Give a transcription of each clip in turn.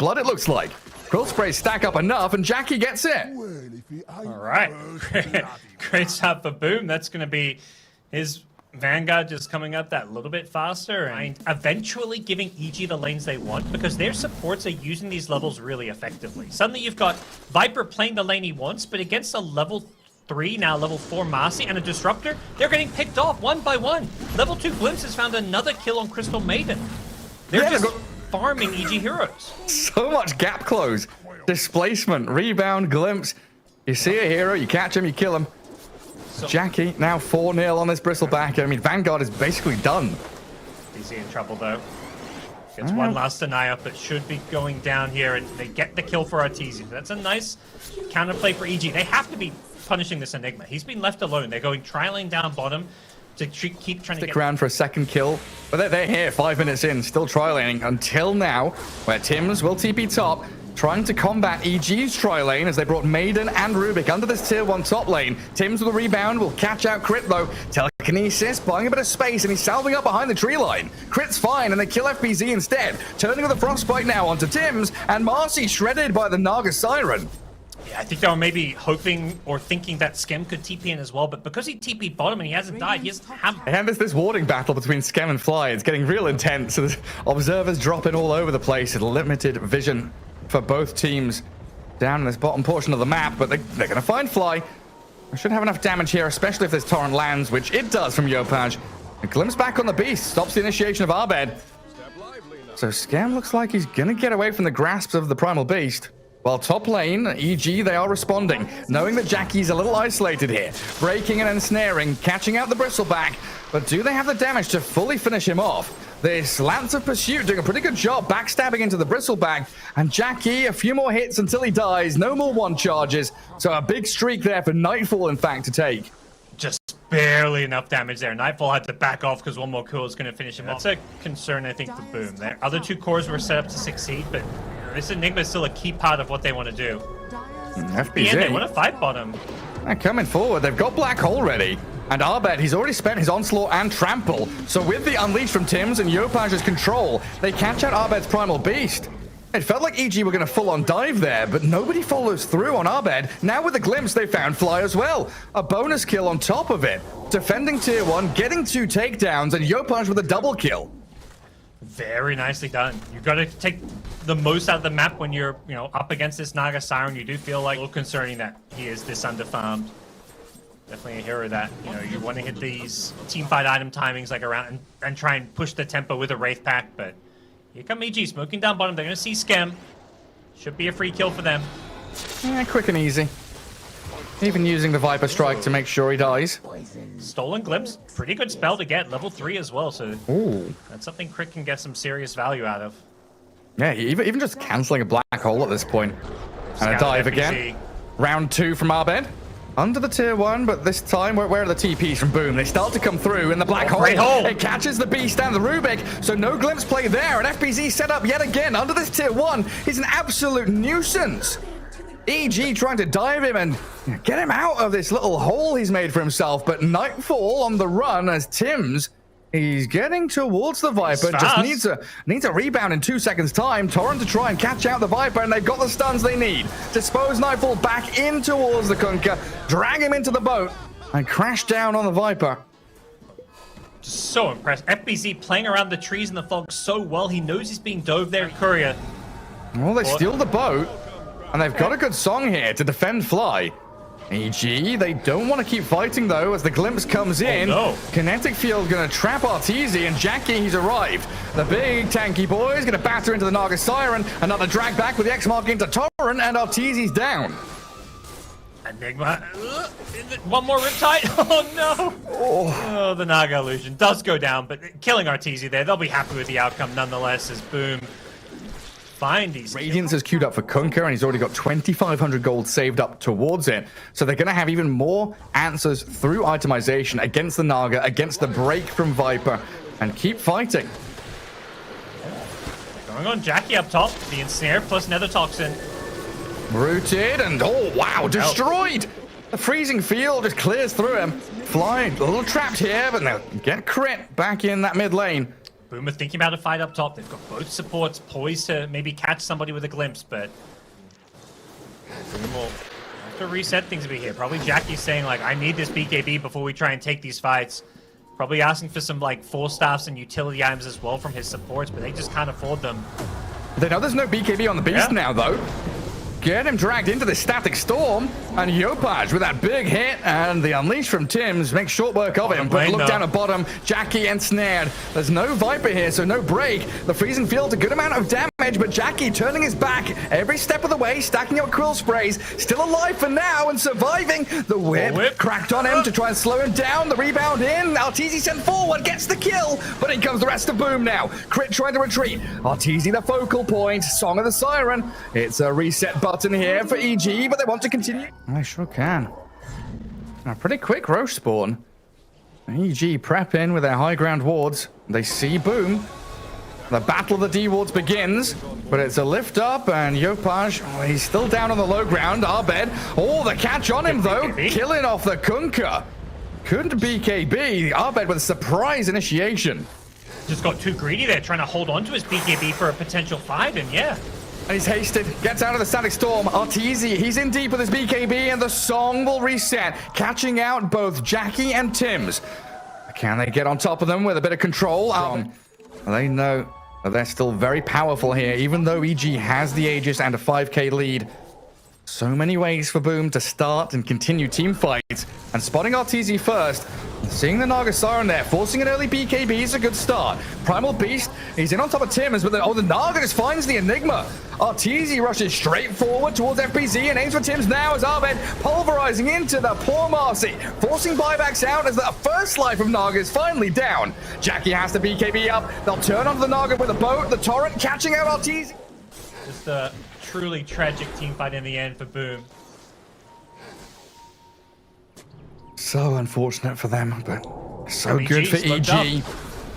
blood, it looks like. Quill Spray stack up enough, and Jackie gets it. All right. Great shot for Boom. That's going to be his Vanguard just coming up that little bit faster and eventually giving EG the lanes they want because their supports are using these levels really effectively. Suddenly you've got Viper playing the lane he wants, but against a level 3, now level 4 Marcy and a Disruptor, they're getting picked off one by one. Level 2 Glimpse has found another kill on Crystal Maiden. They're just farming EG heroes. So much gap close. Displacement, rebound, glimpse. You see a hero, you catch him, you kill him. So, Jackie now 4-0 on this Bristleback. I mean, Vanguard is basically done. He's in trouble though. Gets one last deny up, but should be going down here, and they get the kill for Arteezy. That's a nice counterplay for EG. They have to be punishing this Enigma. He's been left alone. They're going tri-lane down bottom to keep trying to stick around for a second kill. But they're here 5 minutes in, still tri-laning until now, where Tims will TP top, trying to combat EG's tri-lane as they brought Maiden and Rubik under this tier 1 top lane. Tims with a rebound will catch out Crit though. Telekinesis buying a bit of space, and he's salving up behind the tree line. Crit's fine, and they kill FBZ instead. Turning with a Frostbite now onto Tims, and Marcy shredded by the Naga Siren. Yeah, I think they were maybe hoping or thinking that Skem could TP in as well, but because he TP'd bottom and he hasn't died, he doesn't have... And there's this warding battle between Skem and Fly. It's getting real intense. So observers dropping all over the place. Limited vision for both teams down in this bottom portion of the map, but they're going to find Fly. I should have enough damage here, especially if this Torrent lands, which it does from Yopaj. A glimpse back on the Beast stops the initiation of Arbed. So Skem looks like he's going to get away from the grasps of the Primal Beast. While top lane, EG, they are responding, knowing that Jackie's a little isolated here. Breaking and ensnaring, catching out the Bristleback, but do they have the damage to fully finish him off? This Lance of Pursuit doing a pretty good job backstabbing into the Bristleback, and Jackie, a few more hits until he dies, no more one charges, so a big streak there for Nightfall, in fact, to take. Just barely enough damage there. Nightfall had to back off because one more kill is going to finish him off. That's a concern, I think, for Boom. Their other 2 cores were set up to succeed, but this Enigma is still a key part of what they want to do. FBZ. They want to fight bottom. They're coming forward. They've got Black Hole ready. And Arbed, he's already spent his Onslaught and Trample. So with the Unleash from Tims and Yopaj's control, they catch out Arbed's Primal Beast. It felt like EG were going to full-on dive there, but nobody follows through on Arbed. Now with the Glimpse, they found Fly as well. A bonus kill on top of it. Defending tier 1, getting 2 takedowns, and Yopaj with a double kill. Very nicely done. You've got to take the most out of the map when you're, up against this Naga Siren. You do feel like a little concerning that he is this underfarmed. Definitely a hero that, you want to hit these teamfight item timings like around and try and push the tempo with a Wraith Pack, but here come EG smoking down bottom. They're going to see Skem. Should be a free kill for them. Yeah, quick and easy. Even using the Viper Strike to make sure he dies. Stolen Glimpse, pretty good spell to get, level 3 as well, so ooh, that's something Crit can get some serious value out of. Yeah, even just cancelling a Black Hole at this point. And a dive again. Round 2 from Arbed. Under the tier 1, but this time, where are the TPs from Boom? They start to come through in the Black Hole. It catches the Beast and the Rubik, so no Glimpse play there, and FBZ set up yet again under this tier 1. He's an absolute nuisance. EG trying to dive him and get him out of this little hole he's made for himself, but Nightfall on the run as Tims, he's getting towards the Viper, just needs a rebound in 2 seconds time. Torrent to try and catch out the Viper, and they've got the stuns they need. Dispose Nightfall back in towards the Kunkka, drag him into the boat, and crash down on the Viper. Just so impressed. FBZ playing around the trees and the fog so well. He knows he's being dove there. Courier. Well, they steal the boat, and they've got a good song here to defend Fly. EG, they don't want to keep fighting though as the Glimpse comes in. Oh, no. Kinetic Field going to trap Arteezy, and Jackie, he's arrived. The big tanky boy is going to batter into the Naga Siren. Another drag back with the X-Mark into Torrent, and Arteezy's down. Enigma. One more Riptide. Oh no. Oh, the Naga illusion does go down, but killing Arteezy there, they'll be happy with the outcome nonetheless as Boom find these. Radiance is queued up for Kunkka, and he's already got 2,500 gold saved up towards it. So they're going to have even more answers through itemization against the Naga, against the break from Viper, and keep fighting. Going on Jackie up top, the Ensnare plus Nether Toxin. Rooted, and oh wow, destroyed! The freezing field just clears through him. Fly, a little trapped here, but they'll get Crit back in that mid lane. Boom are thinking about a fight up top. They've got both supports poised to maybe catch somebody with a glimpse, but Boom will have to reset things a bit here. Probably Jackie's saying, like, I need this BKB before we try and take these fights. Probably asking for some, like, force staffs and utility items as well from his supports, but they just can't afford them. They know there's no BKB on the beast now, though. Get him dragged into the static storm, and Yopaj with that big hit, and the unleash from Tims makes short work of him. But look down at bottom, Jackie ensnared. There's no Viper here, so no break. The freezing field's a good amount of damage, but Jackie turning his back every step of the way, stacking up quill sprays, still alive for now and surviving. The whip cracked on him to try and slow him down. The rebound in, Arteezy sent forward, gets the kill, but in comes the rest of Boom now. Crit trying to retreat. Arteezy the focal point, Song of the Siren. It's a reset button here for EG, but they want to continue. I sure can. A pretty quick Roche spawn. EG prep in with their high ground wards. They see Boom. The battle of the D wards begins, but it's a lift up, and Yopaj, he's still down on the low ground. Arbed, the catch on him though, killing off the Kunkka. Couldn't BKB. Arbed with a surprise initiation. Just got too greedy there, trying to hold on to his BKB for a potential fight, and yeah. And he's hasted, gets out of the static storm. Arteezy, he's in deep with his BKB, and the Song will reset, catching out both Jackie and Tims. Can they get on top of them with a bit of control? They know that they're still very powerful here, even though EG has the Aegis and a 5k lead. So many ways for Boom to start and continue team fights. And spotting Arteezy first, seeing the Naga Siren there, forcing an early BKB is a good start. Primal Beast, he's in on top of Timmins, but the Naga just finds the Enigma. Arteezy rushes straight forward towards FBZ and aims for Tims now as Arbed pulverizing into the poor Marcy, forcing buybacks out as the first life of Naga is finally down. Jackie has the BKB up, they'll turn onto the Naga with a boat, the Torrent catching out Arteezy. Just a truly tragic team fight in the end for Boom. So unfortunate for them, but so good for EG.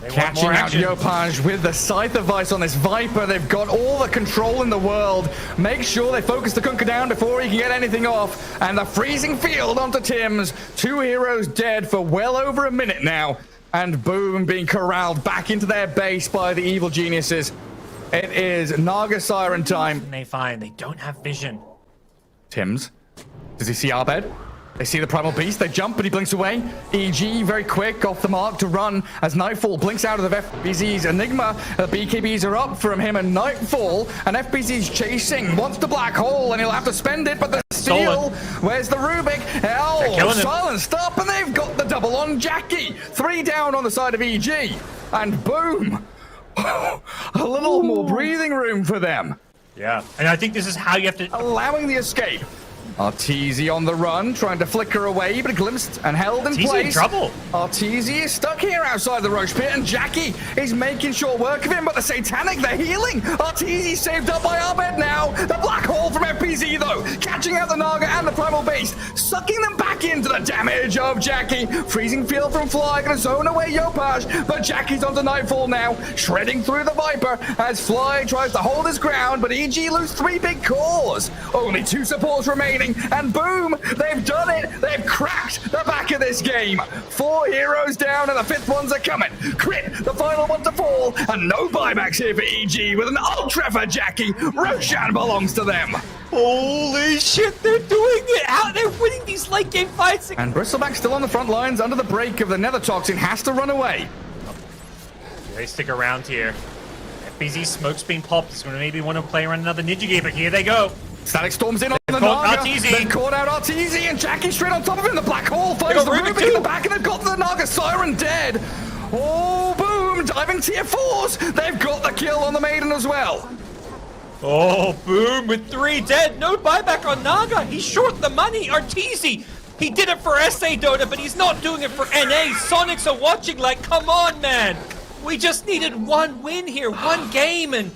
They Catching out Yopaj with the Scythe device on this Viper. They've got all the control in the world. Make sure they focus the Kunkka down before he can get anything off. And the freezing field onto Tims. 2 heroes dead for well over a minute now. And Boom being corralled back into their base by the evil geniuses. It is Naga Siren time. And they find they don't have vision. Tims, does he see Arbed? They see the Primal Beast, they jump, but he blinks away. EG very quick off the mark to run as Nightfall blinks out of the FBZ's Enigma. The BKBs are up from him and Nightfall, and FBZ's chasing, wants the black hole, and he'll have to spend it, but the steal, where's the Rubik? Silenced up, and they've got the double on Jackie. 3 down on the side of EG, and Boom. A little more breathing room for them. Yeah, and I think this is how you have to... Allowing the escape. Arteezy on the run, trying to flicker away, but glimpsed and held in place. In trouble. Arteezy is stuck here outside the Roche pit, and Jackie is making short work of him, but the Satanic, they're healing. Arteezy saved up by Arbed now. The black hole from FPZ, though, catching out the Naga and the Primal Beast, sucking them back into the damage of Jackie. Freezing field from Fly, gonna zone away Yopaj, but Jackie's onto Nightfall now, shredding through the Viper as Fly tries to hold his ground, but EG lose 3 big cores. Only 2 supports remaining. And Boom, they've done it. They've cracked the back of this game. 4 heroes down, and the 5th ones are coming. Crit, the final one to fall, and no buybacks here for EG with an ultra for Jackie. Roshan belongs to them. Holy shit, they're doing it out. They're winning these late game fights. And Bristleback still on the front lines under the break of the Nether Toxin, has to run away. They stick around here. FBZ smoke's being popped. It's going to maybe want to play around another Ninja Game, but here they go. Static Storm's in on the Naga. They've caught out Arteezy, and Jackie straight on top of him. The black hole finds the Rubik in the back, and they've got the Naga Siren dead. Oh, Boom, diving tier 4s. They've got the kill on the Maiden as well. Oh, Boom with 3 dead. No buyback on Naga. He's short the money. Arteezy, he did it for SA Dota, but he's not doing it for NA. Sonics are watching like, come on, man. We just needed 1 win here, 1 game, and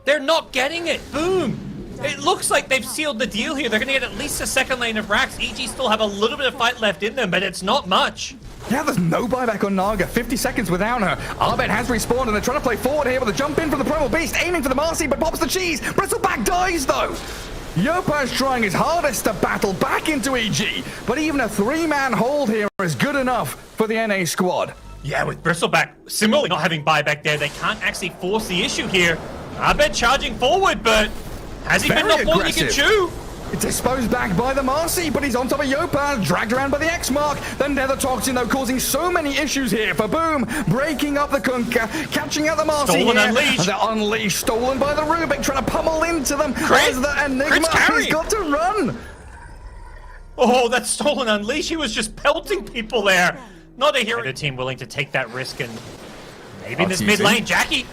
they're not getting it. Boom. It looks like they've sealed the deal here. They're going to get at least a 2nd lane of racks. EG still have a little bit of fight left in them, but it's not much. Yeah, there's no buyback on Naga. 50 seconds without her. Arbed has respawned, and they're trying to play forward here with a jump in from the Primal Beast, aiming for the Marcy, but pops the cheese. Bristleback dies, though. Yopaj trying his hardest to battle back into EG, but even a 3-man hold here is good enough for the NA squad. Yeah, with Bristleback similarly not having buyback there, they can't actually force the issue here. Abed charging forward, but has he been Very not more than he can aggressive. chew? It's disposed back by the Marcy, but he's on top of Yopa, dragged around by the X-Mark. The Nether Toxin, though, causing so many issues here for Boom, breaking up the Kunkka, catching out the Marcy Stolen here. Unleashed. And they're unleashed, stolen by the Rubik, trying to pummel into them Crit. as the Enigma Crit's carrying. has got to run. Oh, that stolen Unleash. He was just pelting people there. Not a hero. The team willing to take that risk and maybe in this mid lane, Jackie.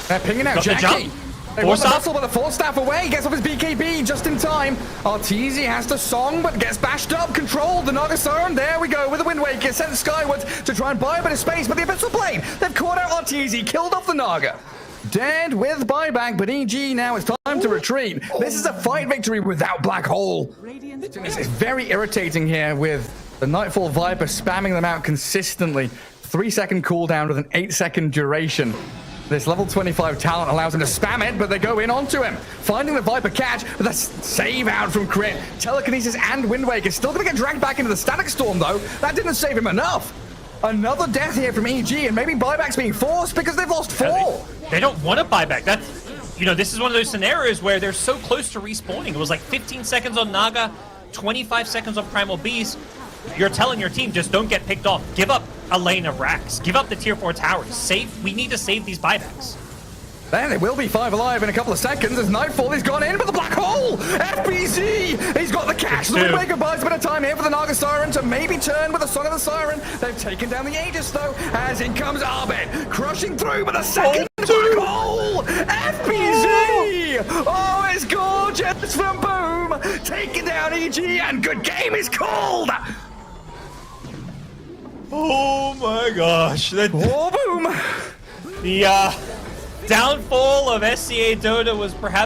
They're pinging out Got the Jackie. jump. They want Force the up. hustle, but the force staff away. Gets off his BKB just in time. Arteezy has to song, but gets bashed up. Controlled. The Naga Siren. There we go with the Wind Waker. Sent skyward to try and buy a bit of space, but the Abyssal Blade. They've caught out Arteezy. Killed off the Naga. Dead with buyback, but EG now it's time to retreat. This is a fight victory without Black Hole. It's very irritating here with the Nightfall Viper spamming them out consistently. 3-second cooldown with an 8-second duration. This level 25 talent allows him to spam it, but they go in onto him. Finding the Viper catch, but that's save out from Crit. Telekinesis and Wind Waker still going to get dragged back into the Static Storm, though. That didn't save him enough. Another death here from EG, and maybe buyback's being forced because they've lost 4. They don't want to buy back. That's, you know, this is one of those scenarios where they're so close to respawning. It was like 15 seconds on Naga, 25 seconds on Primal Beast. You're telling your team, just don't get picked off. Give up a lane of racks. Give up the tier 4 towers. We need to save these buybacks. Then they will be 5 alive in a couple of seconds as Nightfall has gone in, but the Black Hole! FBZ! He's got the catch. The Wind Waker buys a bit of time here for the Naga Siren to maybe turn with the Song of the Siren. They've taken down the Aegis, though, as in comes Arbed, crushing through, but the second Black Hole! FBZ! Oh, it's gorgeous from Boom! Taking down EG, and good game is called! Oh my gosh. Oh, Boom! The downfall of SCA Dota was perhaps